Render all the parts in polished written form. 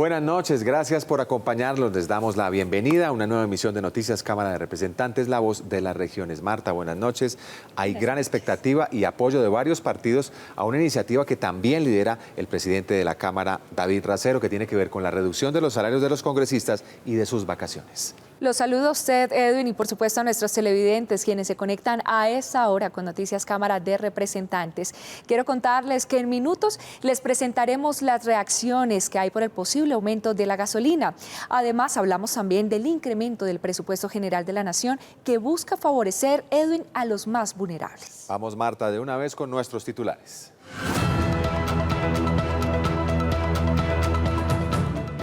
Buenas noches, gracias por acompañarnos. Les damos la bienvenida a una nueva emisión de Noticias Cámara de Representantes, la voz de las regiones. Marta, buenas noches. Hay gran expectativa y apoyo de varios partidos a una iniciativa que también lidera el presidente de la Cámara, David Racero, que tiene que ver con la reducción de los salarios de los congresistas y de sus vacaciones. Los saludo a usted, Edwin, y por supuesto a nuestros televidentes, quienes se conectan a esta hora con Noticias Cámara de Representantes. Quiero contarles que en minutos les presentaremos las reacciones que hay por el posible aumento de la gasolina. Además, hablamos también del incremento del presupuesto general de la Nación que busca favorecer, Edwin, a los más vulnerables. Vamos, Marta, de una vez con nuestros titulares.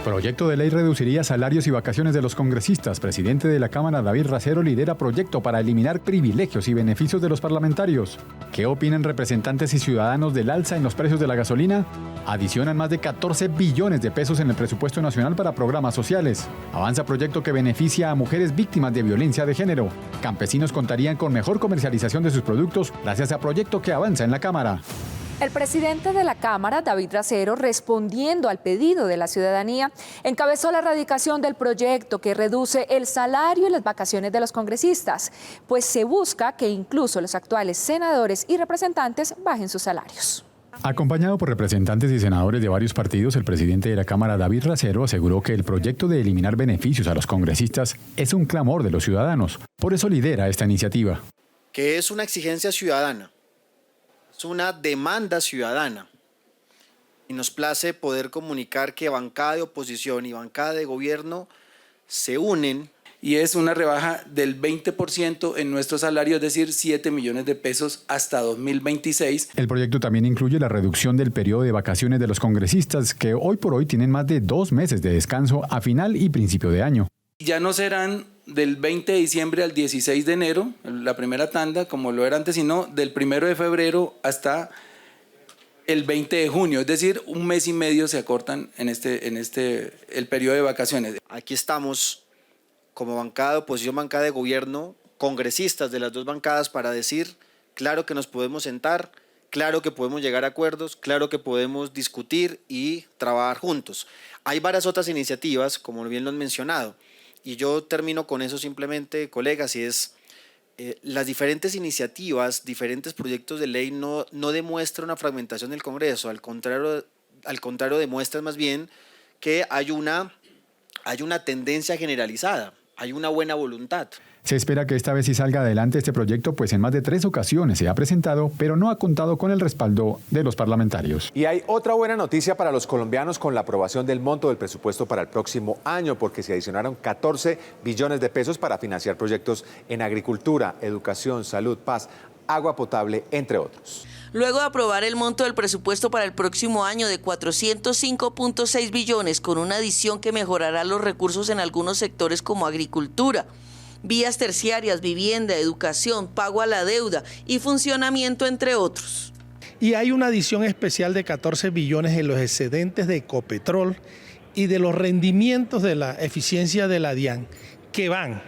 Proyecto de ley reduciría salarios y vacaciones de los congresistas. Presidente de la Cámara, David Racero, lidera proyecto para eliminar privilegios y beneficios de los parlamentarios. ¿Qué opinan representantes y ciudadanos del alza en los precios de la gasolina? Adicionan más de 14 billones de pesos en el presupuesto nacional para programas sociales. Avanza proyecto que beneficia a mujeres víctimas de violencia de género. Campesinos contarían con mejor comercialización de sus productos gracias a proyecto que avanza en la Cámara. El presidente de la Cámara, David Racero, respondiendo al pedido de la ciudadanía, encabezó la erradicación del proyecto que reduce el salario y las vacaciones de los congresistas, pues se busca que incluso los actuales senadores y representantes bajen sus salarios. Acompañado por representantes y senadores de varios partidos, el presidente de la Cámara, David Racero, aseguró que el proyecto de eliminar beneficios a los congresistas es un clamor de los ciudadanos. Por eso lidera esta iniciativa. Que es una exigencia ciudadana. Es una demanda ciudadana y nos place poder comunicar que bancada de oposición y bancada de gobierno se unen. Y es una rebaja del 20% en nuestro salario, es decir, 7 millones de pesos hasta 2026. El proyecto también incluye la reducción del periodo de vacaciones de los congresistas, que hoy por hoy tienen más de 2 meses de descanso a final y principio de año. Ya no serán del 20 de diciembre al 16 de enero, la primera tanda, como lo era antes, sino del 1 de febrero hasta el 20 de junio. Es decir, un mes y medio se acortan en el periodo de vacaciones. Aquí estamos como bancada de oposición, bancada de gobierno, congresistas de las dos bancadas para decir, claro que nos podemos sentar, claro que podemos llegar a acuerdos, claro que podemos discutir y trabajar juntos. Hay varias otras iniciativas, como bien lo han mencionado. Y yo termino con eso simplemente, colegas, y es las diferentes iniciativas, diferentes proyectos de ley no demuestran una fragmentación del Congreso, al contrario demuestran más bien que hay una tendencia generalizada, hay una buena voluntad. Se espera que esta vez sí salga adelante este proyecto, pues en más de 3 ocasiones se ha presentado, pero no ha contado con el respaldo de los parlamentarios. Y hay otra buena noticia para los colombianos con la aprobación del monto del presupuesto para el próximo año, porque se adicionaron 14 billones de pesos para financiar proyectos en agricultura, educación, salud, paz, agua potable, entre otros. Luego de aprobar el monto del presupuesto para el próximo año de 405.6 billones, con una adición que mejorará los recursos en algunos sectores como agricultura, vías terciarias, vivienda, educación, pago a la deuda y funcionamiento, entre otros. Y hay una adición especial de 14 billones en los excedentes de Ecopetrol y de los rendimientos de la eficiencia de la DIAN, que van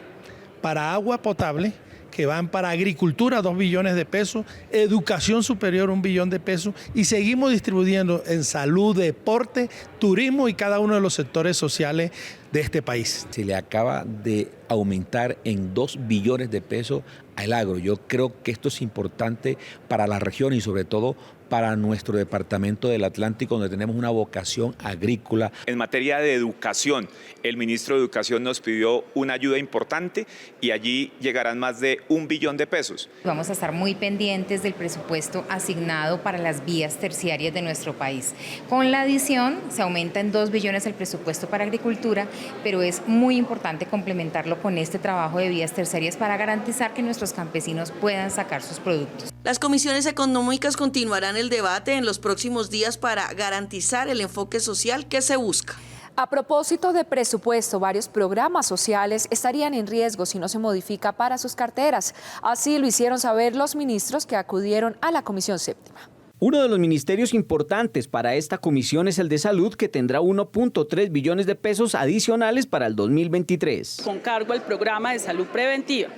para agua potable, que van para agricultura 2 billones de pesos, educación superior 1 billón de pesos, y seguimos distribuyendo en salud, deporte, turismo y cada uno de los sectores sociales de este país. Se le acaba de aumentar en 2 billones de pesos al agro. Yo creo que esto es importante para la región y sobre todo para nuestro departamento del Atlántico, donde tenemos una vocación agrícola. En materia de educación, el ministro de Educación nos pidió una ayuda importante y allí llegarán más de 1 billón de pesos. Vamos a estar muy pendientes del presupuesto asignado para las vías terciarias de nuestro país. Con la adición se aumenta en 2 billones el presupuesto para agricultura, pero es muy importante complementarlo con este trabajo de vías terciarias para garantizar que nuestros campesinos puedan sacar sus productos. Las comisiones económicas continuarán el debate en los próximos días para garantizar el enfoque social que se busca. A propósito de presupuesto, varios programas sociales estarían en riesgo si no se modifica para sus carteras. Así lo hicieron saber los ministros que acudieron a la Comisión Séptima. Uno de los ministerios importantes para esta comisión es el de Salud, que tendrá 1.3 billones de pesos adicionales para el 2023. Con cargo al programa de salud preventiva.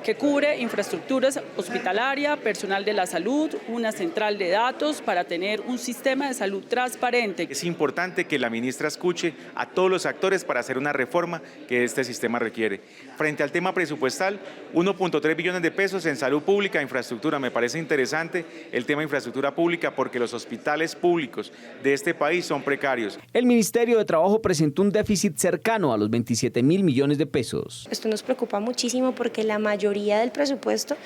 que cubre infraestructuras hospitalaria, personal de la salud, una central de datos para tener un sistema de salud transparente. Es importante que la ministra escuche a todos los actores para hacer una reforma que este sistema requiere. Frente al tema presupuestal, 1.3 billones de pesos en salud pública e infraestructura. Me parece interesante el tema de infraestructura pública porque los hospitales públicos de este país son precarios. El Ministerio de Trabajo presentó un déficit cercano a los 27.000 millones de pesos. Esto nos preocupa muchísimo porque la mayoría del presupuesto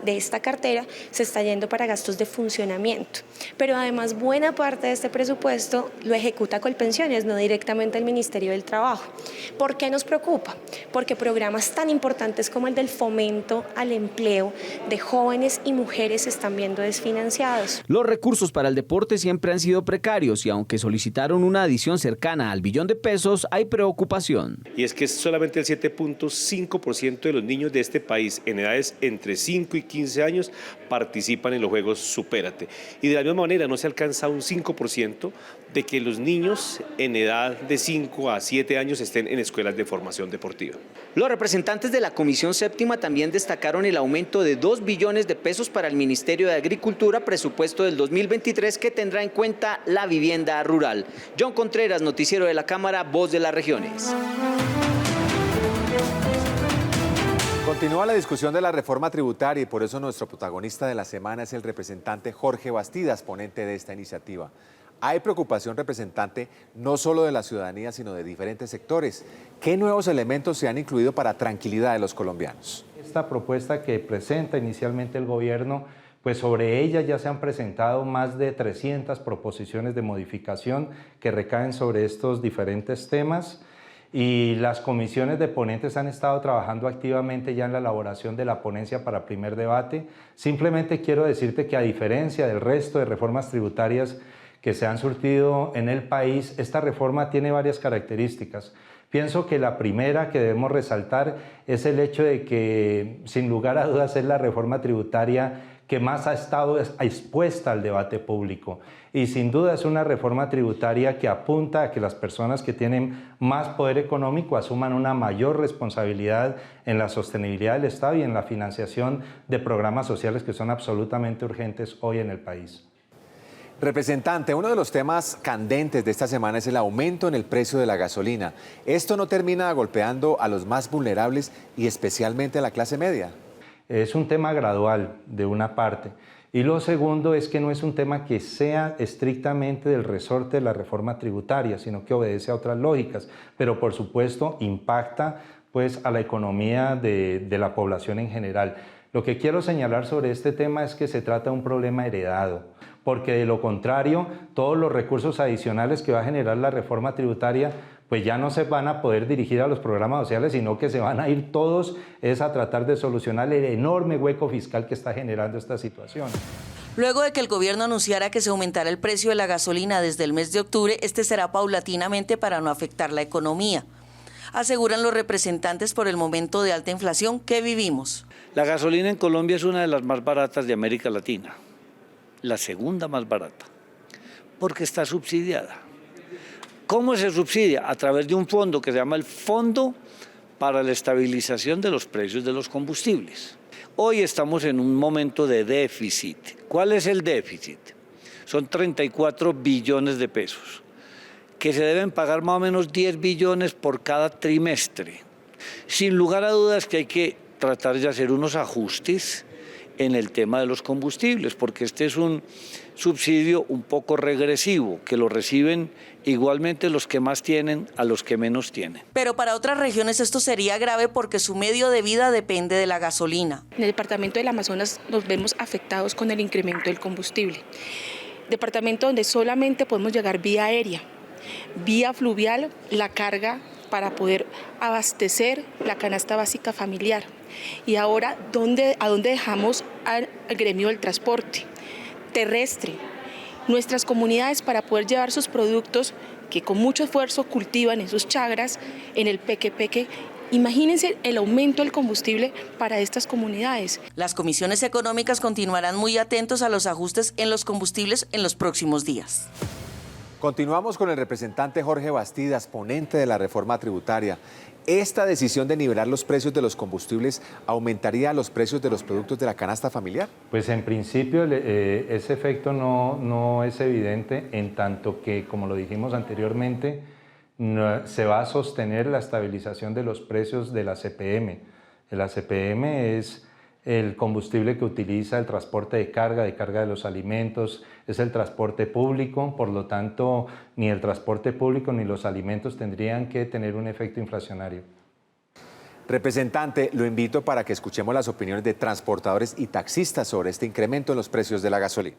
de esta cartera se está yendo para gastos de funcionamiento. Pero además buena parte de este presupuesto lo ejecuta Colpensiones, no directamente el Ministerio del Trabajo. ¿Por qué nos preocupa? Porque programas tan importantes como el del fomento al empleo de jóvenes y mujeres se están viendo desfinanciados. Los recursos para el deporte siempre han sido precarios y aunque solicitaron una adición cercana al billón de pesos, hay preocupación. Y es que solamente el 7.5% de los niños de este país en edades entre 5 y 15 años participan en los Juegos Supérate. Y de la misma manera no se alcanza un 5% de que los niños en edad de 5 a 7 años estén en escuelas de formación deportiva. Los representantes de la Comisión Séptima también destacaron el aumento de 2 billones de pesos para el Ministerio de Agricultura, presupuesto del 2023 que tendrá en cuenta la vivienda rural. John Contreras, noticiero de la Cámara, Voz de las Regiones. Continúa la discusión de la reforma tributaria y por eso nuestro protagonista de la semana es el representante Jorge Bastidas, ponente de esta iniciativa. Hay preocupación, representante, no solo de la ciudadanía, sino de diferentes sectores. ¿Qué nuevos elementos se han incluido para tranquilidad de los colombianos? Esta propuesta que presenta inicialmente el gobierno, pues sobre ella ya se han presentado más de 300 proposiciones de modificación que recaen sobre estos diferentes temas. Y las comisiones de ponentes han estado trabajando activamente ya en la elaboración de la ponencia para primer debate. Simplemente quiero decirte que a diferencia del resto de reformas tributarias que se han surtido en el país, esta reforma tiene varias características. Pienso que la primera que debemos resaltar es el hecho de que, sin lugar a dudas, es la reforma tributaria que más ha estado expuesta al debate público. Y sin duda es una reforma tributaria que apunta a que las personas que tienen más poder económico asuman una mayor responsabilidad en la sostenibilidad del Estado y en la financiación de programas sociales que son absolutamente urgentes hoy en el país. Representante, uno de los temas candentes de esta semana es el aumento en el precio de la gasolina. ¿Esto no termina golpeando a los más vulnerables y especialmente a la clase media? Es un tema gradual de una parte. Y lo segundo es que no es un tema que sea estrictamente del resorte de la reforma tributaria, sino que obedece a otras lógicas, pero por supuesto impacta pues, a la economía de la población en general. Lo que quiero señalar sobre este tema es que se trata de un problema heredado, porque de lo contrario, todos los recursos adicionales que va a generar la reforma tributaria pues ya no se van a poder dirigir a los programas sociales, sino que se van a ir todos a tratar de solucionar el enorme hueco fiscal que está generando esta situación. Luego de que el gobierno anunciara que se aumentará el precio de la gasolina desde el mes de octubre, este será paulatinamente para no afectar la economía. Aseguran los representantes por el momento de alta inflación que vivimos. La gasolina en Colombia es una de las más baratas de América Latina, la segunda más barata, porque está subsidiada. ¿Cómo se subsidia? A través de un fondo que se llama el Fondo para la Estabilización de los Precios de los Combustibles. Hoy estamos en un momento de déficit. ¿Cuál es el déficit? Son 34 billones de pesos, que se deben pagar más o menos 10 billones por cada trimestre. Sin lugar a dudas que hay que tratar de hacer unos ajustes en el tema de los combustibles, porque este es un subsidio un poco regresivo, que lo reciben igualmente los que más tienen a los que menos tienen. Pero para otras regiones esto sería grave porque su medio de vida depende de la gasolina. En el departamento del Amazonas nos vemos afectados con el incremento del combustible. Departamento donde solamente podemos llegar vía aérea, vía fluvial, la carga para poder abastecer la canasta básica familiar. Y ahora, ¿a dónde dejamos al gremio del transporte terrestre? Nuestras comunidades para poder llevar sus productos que con mucho esfuerzo cultivan en sus chagras, en el peque. Imagínense el aumento del combustible para estas comunidades. Las comisiones económicas continuarán muy atentos a los ajustes en los combustibles en los próximos días. Continuamos con el representante Jorge Bastidas, ponente de la reforma tributaria. ¿Esta decisión de nivelar los precios de los combustibles aumentaría los precios de los productos de la canasta familiar? Pues en principio ese efecto no es evidente, en tanto que, como lo dijimos anteriormente, se va a sostener la estabilización de los precios de la CPM. La CPM es el combustible que utiliza el transporte de carga de los alimentos, es el transporte público, por lo tanto, ni el transporte público ni los alimentos tendrían que tener un efecto inflacionario. Representante, lo invito para que escuchemos las opiniones de transportadores y taxistas sobre este incremento en los precios de la gasolina.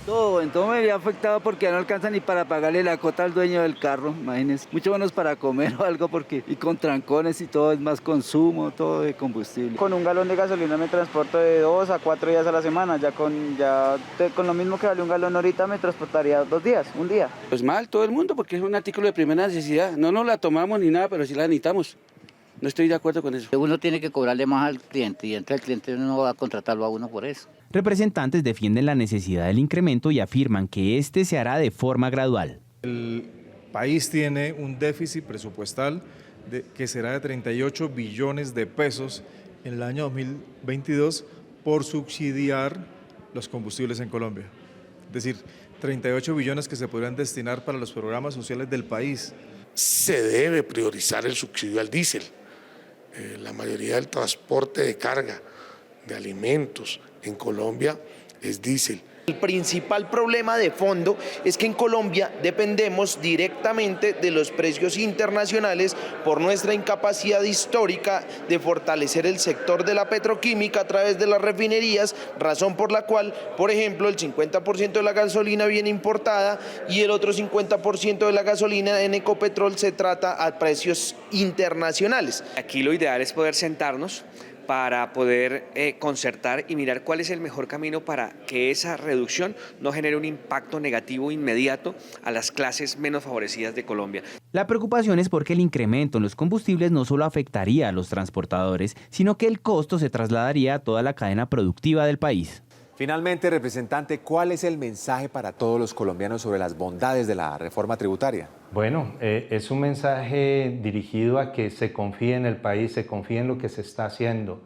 Todo me había afectado porque ya no alcanza ni para pagarle la cuota al dueño del carro, imagínense. Mucho menos para comer o algo porque y con trancones y todo es más consumo, todo de combustible. Con un galón de gasolina me transporto de 2 a 4 días a la semana, con lo mismo que vale un galón ahorita me transportaría 2 días, un día. Pues mal todo el mundo porque es un artículo de primera necesidad, no nos la tomamos ni nada, pero sí la necesitamos. No estoy de acuerdo con eso. Uno tiene que cobrarle más al cliente y entonces el cliente no va a contratarlo a uno por eso. Representantes defienden la necesidad del incremento y afirman que este se hará de forma gradual. El país tiene un déficit presupuestal que será de 38 billones de pesos en el año 2022 por subsidiar los combustibles en Colombia. Es decir, 38 billones que se podrían destinar para los programas sociales del país. Se debe priorizar el subsidio al diésel. La mayoría del transporte de carga, de alimentos en Colombia es diésel. El principal problema de fondo es que en Colombia dependemos directamente de los precios internacionales por nuestra incapacidad histórica de fortalecer el sector de la petroquímica a través de las refinerías, razón por la cual, por ejemplo, el 50% de la gasolina viene importada y el otro 50% de la gasolina en Ecopetrol se trata a precios internacionales. Aquí lo ideal es poder sentarnos para poder concertar y mirar cuál es el mejor camino para que esa reducción no genere un impacto negativo inmediato a las clases menos favorecidas de Colombia. La preocupación es porque el incremento en los combustibles no solo afectaría a los transportadores, sino que el costo se trasladaría a toda la cadena productiva del país. Finalmente, representante, ¿cuál es el mensaje para todos los colombianos sobre las bondades de la reforma tributaria? Bueno, es un mensaje dirigido a que se confíe en el país, se confíe en lo que se está haciendo.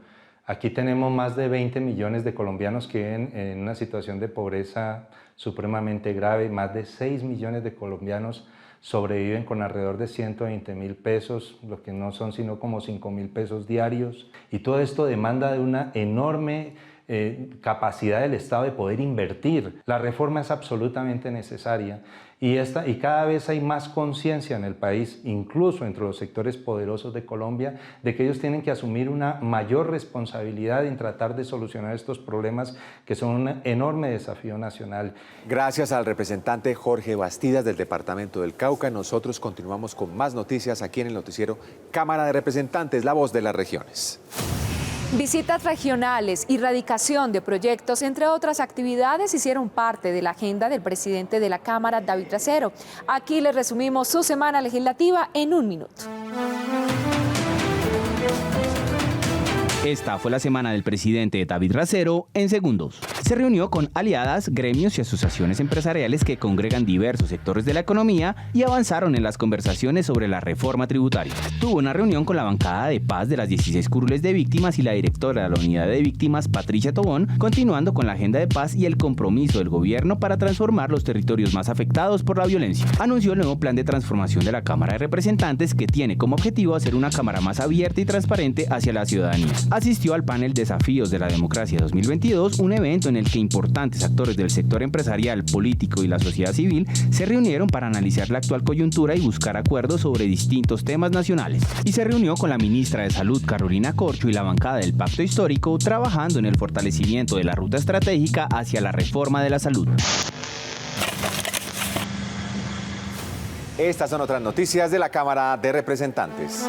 Aquí tenemos más de 20 millones de colombianos que viven en una situación de pobreza supremamente grave, más de 6 millones de colombianos sobreviven con alrededor de 120.000 pesos, lo que no son sino como 5.000 pesos diarios. Y todo esto demanda de una enorme capacidad del Estado de poder invertir. La reforma es absolutamente necesaria y cada vez hay más conciencia en el país, incluso entre los sectores poderosos de Colombia, de que ellos tienen que asumir una mayor responsabilidad en tratar de solucionar estos problemas que son un enorme desafío nacional. Gracias al representante Jorge Bastidas del departamento del Cauca. Nosotros continuamos con más noticias aquí en el noticiero Cámara de Representantes, la voz de las regiones. Visitas regionales y radicación de proyectos, entre otras actividades, hicieron parte de la agenda del presidente de la Cámara, David Racero. Aquí les resumimos su semana legislativa en un minuto. Esta fue la semana del presidente David Racero en segundos. Se reunió con aliadas, gremios y asociaciones empresariales que congregan diversos sectores de la economía y avanzaron en las conversaciones sobre la reforma tributaria. Tuvo una reunión con la bancada de paz de las 16 curules de víctimas y la directora de la unidad de víctimas, Patricia Tobón, continuando con la agenda de paz y el compromiso del gobierno para transformar los territorios más afectados por la violencia. Anunció el nuevo plan de transformación de la Cámara de Representantes que tiene como objetivo hacer una Cámara más abierta y transparente hacia la ciudadanía. Asistió al panel Desafíos de la Democracia 2022, un evento en el que importantes actores del sector empresarial, político y la sociedad civil se reunieron para analizar la actual coyuntura y buscar acuerdos sobre distintos temas nacionales. Y se reunió con la ministra de Salud, Carolina Corcho, y la bancada del Pacto Histórico, trabajando en el fortalecimiento de la ruta estratégica hacia la reforma de la salud. Estas son otras noticias de la Cámara de Representantes.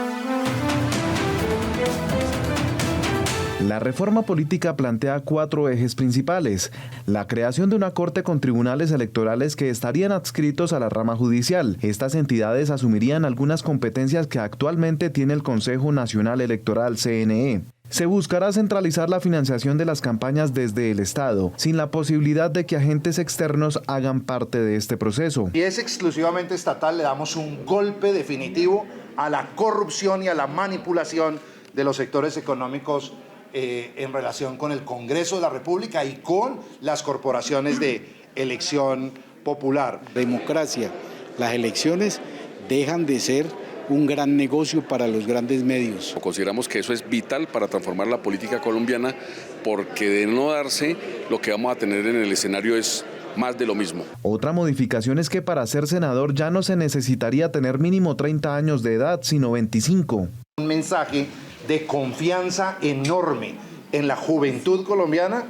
La reforma política plantea 4 ejes principales: la creación de una corte con tribunales electorales que estarían adscritos a la rama judicial. Estas entidades asumirían algunas competencias que actualmente tiene el Consejo Nacional Electoral, CNE. Se buscará centralizar la financiación de las campañas desde el Estado, sin la posibilidad de que agentes externos hagan parte de este proceso. Si es exclusivamente estatal, le damos un golpe definitivo a la corrupción y a la manipulación de los sectores económicos en relación con el Congreso de la República y con las corporaciones de elección popular. Democracia, las elecciones dejan de ser un gran negocio para los grandes medios. Consideramos que eso es vital para transformar la política colombiana, porque de no darse, lo que vamos a tener en el escenario es más de lo mismo. Otra modificación es que para ser senador ya no se necesitaría tener mínimo 30 años de edad, sino 25. Un mensaje de confianza enorme en la juventud colombiana,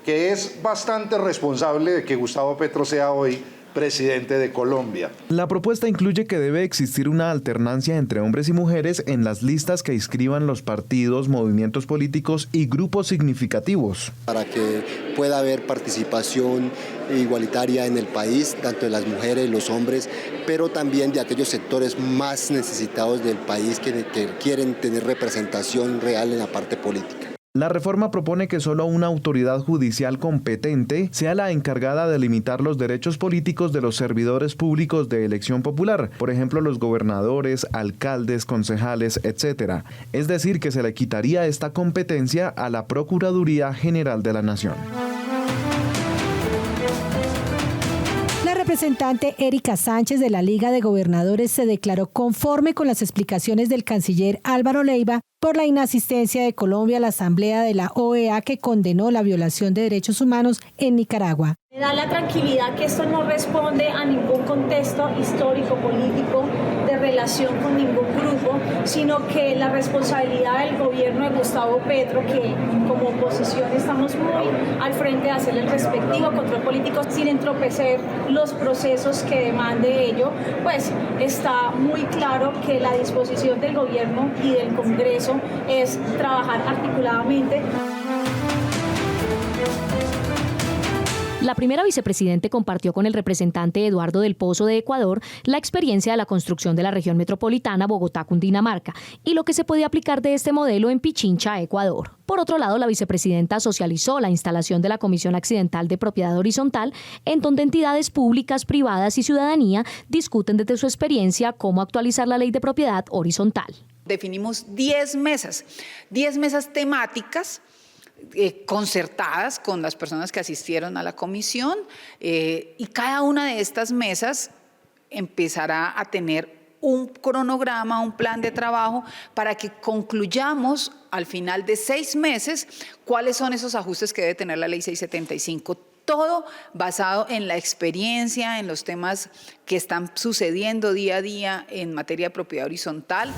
que es bastante responsable de que Gustavo Petro sea hoy presidente de Colombia. La propuesta incluye que debe existir una alternancia entre hombres y mujeres en las listas que inscriban los partidos, movimientos políticos y grupos significativos. Para que pueda haber participación igualitaria en el país, tanto de las mujeres y los hombres, pero también de aquellos sectores más necesitados del país que quieren tener representación real en la parte política. La reforma propone que solo una autoridad judicial competente sea la encargada de limitar los derechos políticos de los servidores públicos de elección popular, por ejemplo los gobernadores, alcaldes, concejales, etc. Es decir, que se le quitaría esta competencia a la Procuraduría General de la Nación. La representante Erika Sánchez de la Liga de Gobernadores se declaró conforme con las explicaciones del canciller Álvaro Leiva por la inasistencia de Colombia a la Asamblea de la OEA que condenó la violación de derechos humanos en Nicaragua. Me da la tranquilidad que esto no responde a ningún contexto histórico, político, de relación con ningún grupo, sino que la responsabilidad del gobierno de Gustavo Petro, que como oposición estamos muy al frente de hacer el respectivo control político sin entorpecer los procesos que demande ello, pues está muy claro que la disposición del gobierno y del Congreso es trabajar articuladamente. La primera vicepresidente compartió con el representante Eduardo del Pozo de Ecuador la experiencia de la construcción de la región metropolitana Bogotá-Cundinamarca y lo que se puede aplicar de este modelo en Pichincha, Ecuador. Por otro lado, la vicepresidenta socializó la instalación de la Comisión Accidental de Propiedad Horizontal, en donde entidades públicas, privadas y ciudadanía discuten desde su experiencia cómo actualizar la ley de propiedad horizontal. Definimos 10 mesas temáticas concertadas con las personas que asistieron a la comisión y cada una de estas mesas empezará a tener un cronograma, un plan de trabajo para que concluyamos al final de 6 meses cuáles son esos ajustes que debe tener la ley 675. Todo basado en la experiencia, en los temas que están sucediendo día a día en materia de propiedad horizontal.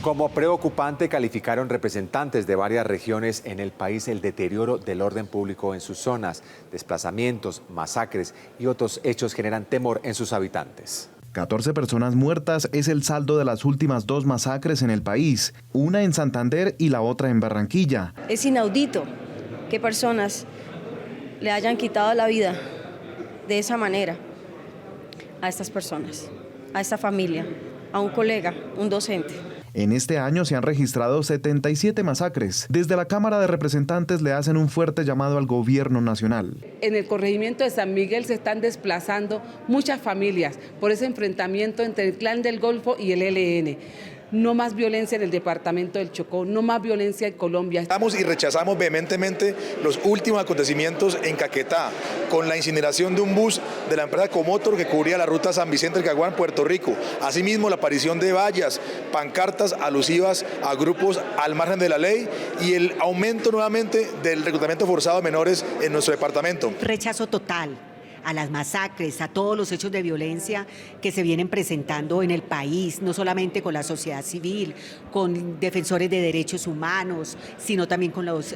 Como preocupante calificaron representantes de varias regiones en el país el deterioro del orden público en sus zonas. Desplazamientos, masacres y otros hechos generan temor en sus habitantes. 14 personas muertas es el saldo de las últimas 2 masacres en el país, una en Santander y la otra en Barranquilla. Es inaudito que personas le hayan quitado la vida de esa manera a estas personas, a esta familia, a un colega, un docente. En este año se han registrado 77 masacres. Desde la Cámara de Representantes le hacen un fuerte llamado al gobierno nacional. En el corregimiento de San Miguel se están desplazando muchas familias por ese enfrentamiento entre el Clan del Golfo y el ELN. No más violencia en el departamento del Chocó, no más violencia en Colombia. Estamos y rechazamos vehementemente los últimos acontecimientos en Caquetá, con la incineración de un bus de la empresa Comotor que cubría la ruta San Vicente del Caguán, Puerto Rico. Asimismo, la aparición de vallas, pancartas alusivas a grupos al margen de la ley y el aumento nuevamente del reclutamiento forzado de menores en nuestro departamento. Rechazo total a las masacres, a todos los hechos de violencia que se vienen presentando en el país, no solamente con la sociedad civil, con defensores de derechos humanos, sino también con los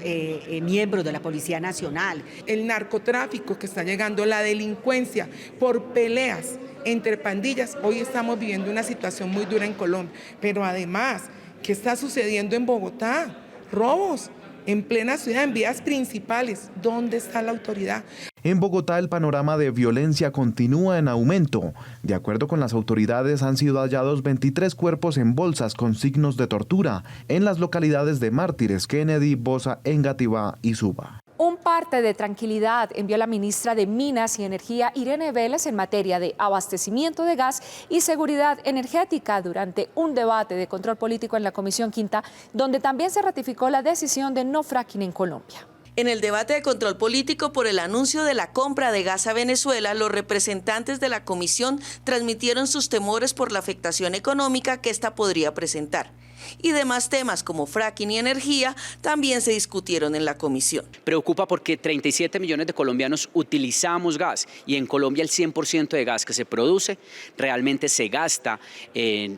miembros de la Policía Nacional. El narcotráfico que está llegando, la delincuencia por peleas entre pandillas. Hoy estamos viviendo una situación muy dura en Colombia, pero además, ¿qué está sucediendo en Bogotá? Robos en plena ciudad, en vías principales. ¿Dónde está la autoridad? En Bogotá el panorama de violencia continúa en aumento. De acuerdo con las autoridades, han sido hallados 23 cuerpos en bolsas con signos de tortura en las localidades de Mártires, Kennedy, Bosa, Engativá y Suba. Un parte de tranquilidad envió la ministra de Minas y Energía, Irene Vélez, en materia de abastecimiento de gas y seguridad energética durante un debate de control político en la Comisión Quinta, donde también se ratificó la decisión de no fracking en Colombia. En el debate de control político por el anuncio de la compra de gas a Venezuela, los representantes de la comisión transmitieron sus temores por la afectación económica que esta podría presentar. Y demás temas como fracking y energía también se discutieron en la comisión. Preocupa porque 37 millones de colombianos utilizamos gas y en Colombia el 100% de gas que se produce realmente se gasta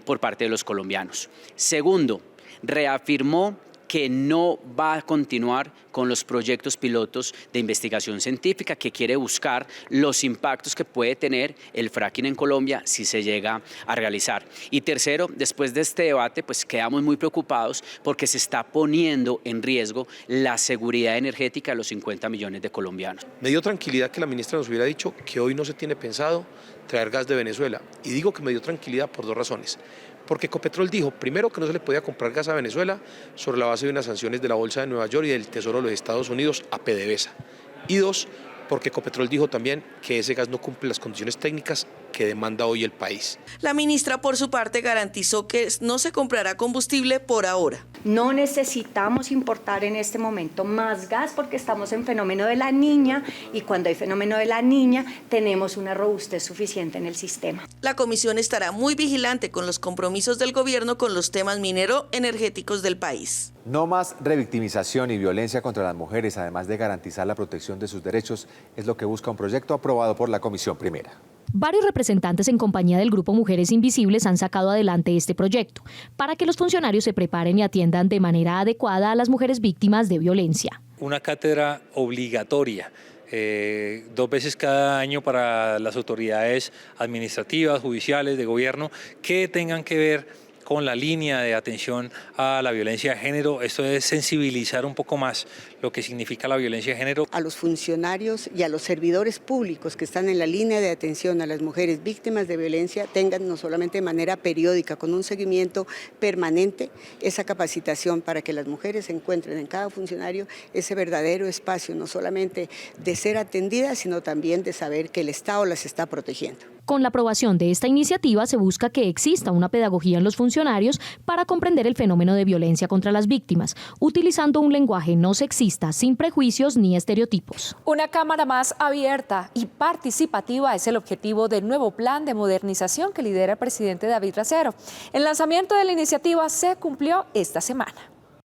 por parte de los colombianos. Segundo, reafirmó que no va a continuar con los proyectos pilotos de investigación científica que quiere buscar los impactos que puede tener el fracking en Colombia si se llega a realizar. Y tercero, después de este debate, pues quedamos muy preocupados porque se está poniendo en riesgo la seguridad energética de los 50 millones de colombianos. Me dio tranquilidad que la ministra nos hubiera dicho que hoy no se tiene pensado traer gas de Venezuela. Y digo que me dio tranquilidad por dos razones. Porque Ecopetrol dijo, primero, que no se le podía comprar gas a Venezuela sobre la base de unas sanciones de la Bolsa de Nueva York y del Tesoro de los Estados Unidos a PDVSA. Y dos, porque Ecopetrol dijo también que ese gas no cumple las condiciones técnicas que demanda hoy el país. La ministra, por su parte, garantizó que no se comprará combustible por ahora. No necesitamos importar en este momento más gas porque estamos en fenómeno de la Niña y cuando hay fenómeno de la Niña tenemos una robustez suficiente en el sistema. La comisión estará muy vigilante con los compromisos del gobierno con los temas minero-energéticos del país. No más revictimización y violencia contra las mujeres, además de garantizar la protección de sus derechos, es lo que busca un proyecto aprobado por la Comisión Primera. Varios representantes en compañía del Grupo Mujeres Invisibles han sacado adelante este proyecto para que los funcionarios se preparen y atiendan de manera adecuada a las mujeres víctimas de violencia. Una cátedra obligatoria 2 veces cada año para las autoridades administrativas, judiciales, de gobierno, que tengan que ver con la línea de atención a la violencia de género. Esto es sensibilizar un poco más lo que significa la violencia de género. A los funcionarios y a los servidores públicos que están en la línea de atención a las mujeres víctimas de violencia tengan no solamente de manera periódica, con un seguimiento permanente, esa capacitación para que las mujeres encuentren en cada funcionario ese verdadero espacio, no solamente de ser atendidas, sino también de saber que el Estado las está protegiendo. Con la aprobación de esta iniciativa se busca que exista una pedagogía en los funcionarios para comprender el fenómeno de violencia contra las víctimas, utilizando un lenguaje no sexista, sin prejuicios ni estereotipos. Una Cámara más abierta y participativa es el objetivo del nuevo plan de modernización que lidera el presidente David Racero. El lanzamiento de la iniciativa se cumplió esta semana.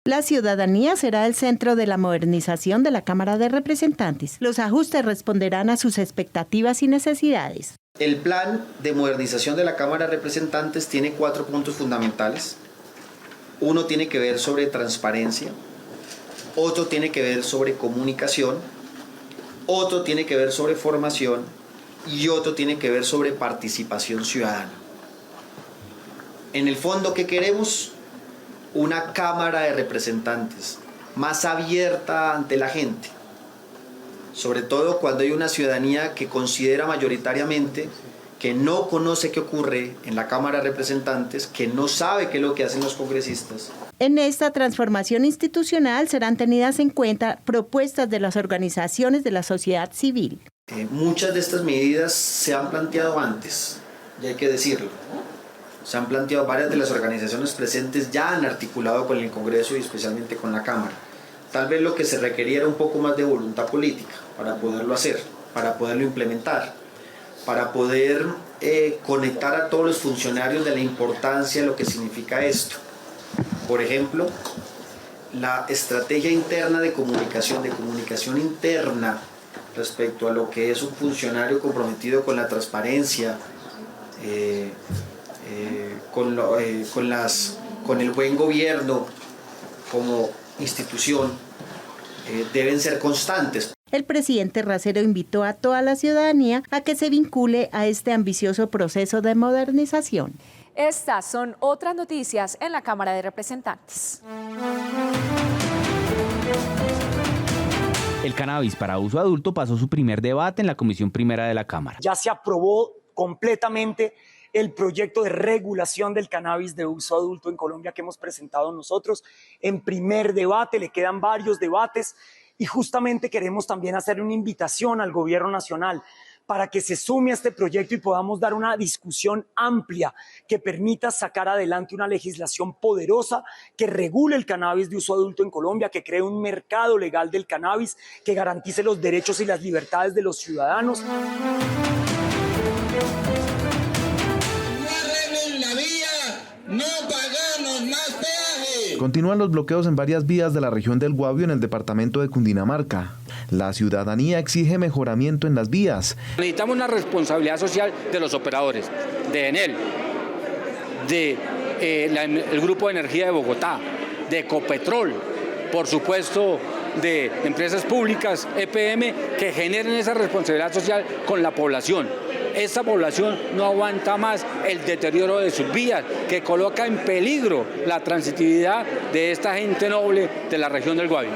La ciudadanía será el centro de la modernización de la Cámara de Representantes. Los ajustes responderán a sus expectativas y necesidades. El plan de modernización de la Cámara de Representantes tiene 4 puntos fundamentales. Uno tiene que ver sobre transparencia, otro tiene que ver sobre comunicación, otro tiene que ver sobre formación y otro tiene que ver sobre participación ciudadana. En el fondo, ¿qué queremos? Una Cámara de Representantes más abierta ante la gente, sobre todo cuando hay una ciudadanía que considera mayoritariamente que no conoce qué ocurre en la Cámara de Representantes, que no sabe qué es lo que hacen los congresistas. En esta transformación institucional serán tenidas en cuenta propuestas de las organizaciones de la sociedad civil. Muchas de estas medidas se han planteado antes, y hay que decirlo. Se han planteado, varias de las organizaciones presentes ya han articulado con el Congreso y especialmente con la Cámara. Tal vez lo que se requería era un poco más de voluntad política para poderlo hacer, para poderlo implementar, para poder conectar a todos los funcionarios de la importancia de lo que significa esto. Por ejemplo, la estrategia interna de comunicación interna respecto a lo que es un funcionario comprometido con la transparencia, con el buen gobierno como institución, deben ser constantes. El presidente Racero invitó a toda la ciudadanía a que se vincule a este ambicioso proceso de modernización. Estas son otras noticias en la Cámara de Representantes. El cannabis para uso adulto pasó su primer debate en la Comisión Primera de la Cámara. Ya se aprobó completamente el proyecto de regulación del cannabis de uso adulto en Colombia que hemos presentado nosotros en primer debate. Le quedan varios debates y justamente queremos también hacer una invitación al gobierno nacional para que se sume a este proyecto y podamos dar una discusión amplia que permita sacar adelante una legislación poderosa que regule el cannabis de uso adulto en Colombia, que cree un mercado legal del cannabis, que garantice los derechos y las libertades de los ciudadanos. No pagamos más peaje. Continúan los bloqueos en varias vías de la región del Guavio en el departamento de Cundinamarca. La ciudadanía exige mejoramiento en las vías. Necesitamos una responsabilidad social de los operadores, de Enel, el Grupo de Energía de Bogotá, de Ecopetrol, por supuesto de empresas públicas, EPM, que generen esa responsabilidad social con la población. Esta población no aguanta más el deterioro de sus vías, que coloca en peligro la transitividad de esta gente noble de la región del Guavio.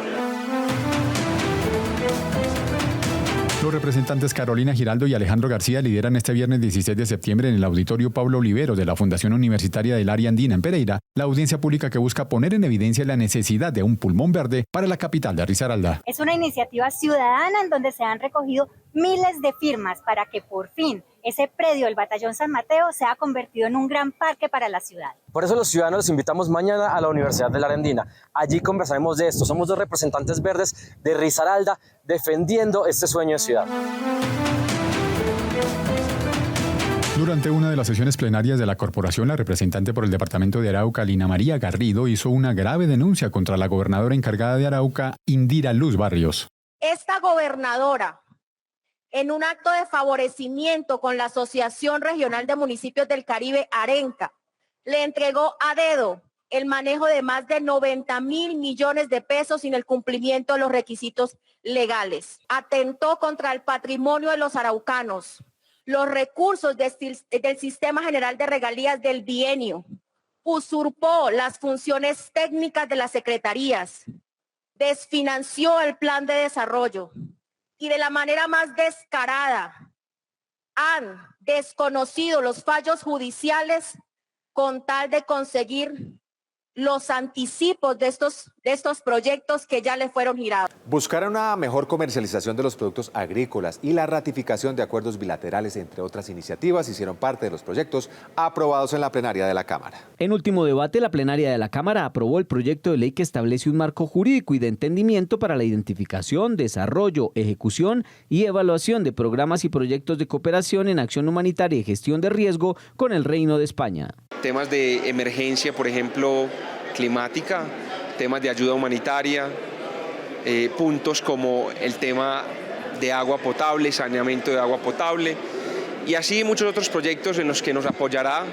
Los representantes Carolina Giraldo y Alejandro García lideran este viernes 16 de septiembre en el Auditorio Pablo Olivero de la Fundación Universitaria del Área Andina en Pereira la audiencia pública que busca poner en evidencia la necesidad de un pulmón verde para la capital de Risaralda. Es una iniciativa ciudadana en donde se han recogido miles de firmas para que por fin ese predio del Batallón San Mateo se ha convertido en un gran parque para la ciudad. Por eso los ciudadanos los invitamos mañana a la Universidad de la Arandina. Allí conversaremos de esto. Somos dos representantes verdes de Risaralda defendiendo este sueño de ciudad. Durante una de las sesiones plenarias de la corporación, la representante por el departamento de Arauca, Lina María Garrido, hizo una grave denuncia contra la gobernadora encargada de Arauca, Indira Luz Barrios. Esta gobernadora, en un acto de favorecimiento con la Asociación Regional de Municipios del Caribe, Arenca, le entregó a dedo el manejo de más de 90.000 millones de pesos sin el cumplimiento de los requisitos legales. Atentó contra el patrimonio de los araucanos, los recursos del Sistema General de Regalías del bienio, usurpó las funciones técnicas de las secretarías, desfinanció el plan de desarrollo y de la manera más descarada han desconocido los fallos judiciales con tal de conseguir los anticipos de estos proyectos que ya le fueron girados. Buscar una mejor comercialización de los productos agrícolas y la ratificación de acuerdos bilaterales, entre otras iniciativas, hicieron parte de los proyectos aprobados en la plenaria de la Cámara. En último debate, la plenaria de la Cámara aprobó el proyecto de ley que establece un marco jurídico y de entendimiento para la identificación, desarrollo, ejecución y evaluación de programas y proyectos de cooperación en acción humanitaria y gestión de riesgo con el Reino de España. Temas de emergencia, por ejemplo, climática, temas de ayuda humanitaria, puntos como el tema de agua potable, saneamiento de agua potable y así muchos otros proyectos en los que nos apoyará,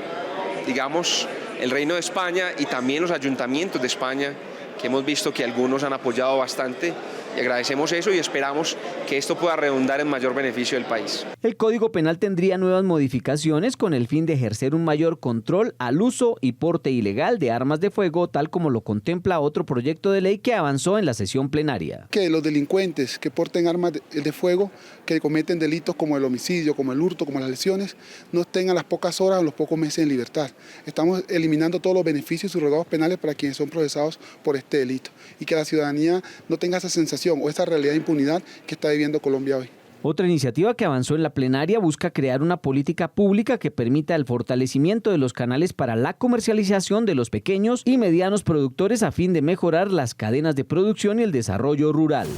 digamos, el Reino de España y también los ayuntamientos de España, que hemos visto que algunos han apoyado bastante. Y agradecemos eso y esperamos que esto pueda redundar en mayor beneficio del país. El Código Penal tendría nuevas modificaciones con el fin de ejercer un mayor control al uso y porte ilegal de armas de fuego, tal como lo contempla otro proyecto de ley que avanzó en la sesión plenaria. Que los delincuentes que porten armas de fuego, que cometen delitos como el homicidio, como el hurto, como las lesiones, no estén a las pocas horas o los pocos meses en libertad. Estamos eliminando todos los beneficios y subrogados penales para quienes son procesados por este delito y que la ciudadanía no tenga esa sensación o esa realidad de impunidad que está viviendo Colombia hoy. Otra iniciativa que avanzó en la plenaria busca crear una política pública que permita el fortalecimiento de los canales para la comercialización de los pequeños y medianos productores a fin de mejorar las cadenas de producción y el desarrollo rural.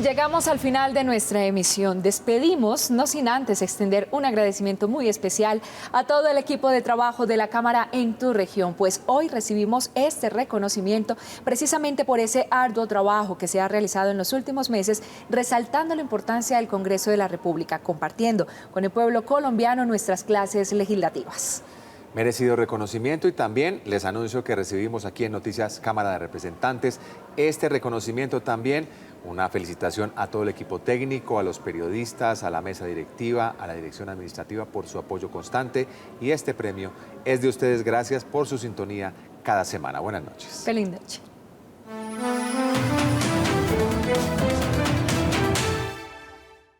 Llegamos al final de nuestra emisión. Despedimos, no sin antes extender un agradecimiento muy especial a todo el equipo de trabajo de la Cámara en tu región, pues hoy recibimos este reconocimiento precisamente por ese arduo trabajo que se ha realizado en los últimos meses, resaltando la importancia del Congreso de la República, compartiendo con el pueblo colombiano nuestras clases legislativas. Merecido reconocimiento y también les anuncio que recibimos aquí en Noticias Cámara de Representantes este reconocimiento también. Una felicitación a todo el equipo técnico, a los periodistas, a la mesa directiva, a la dirección administrativa por su apoyo constante y este premio es de ustedes. Gracias por su sintonía cada semana. Buenas noches. Feliz noche.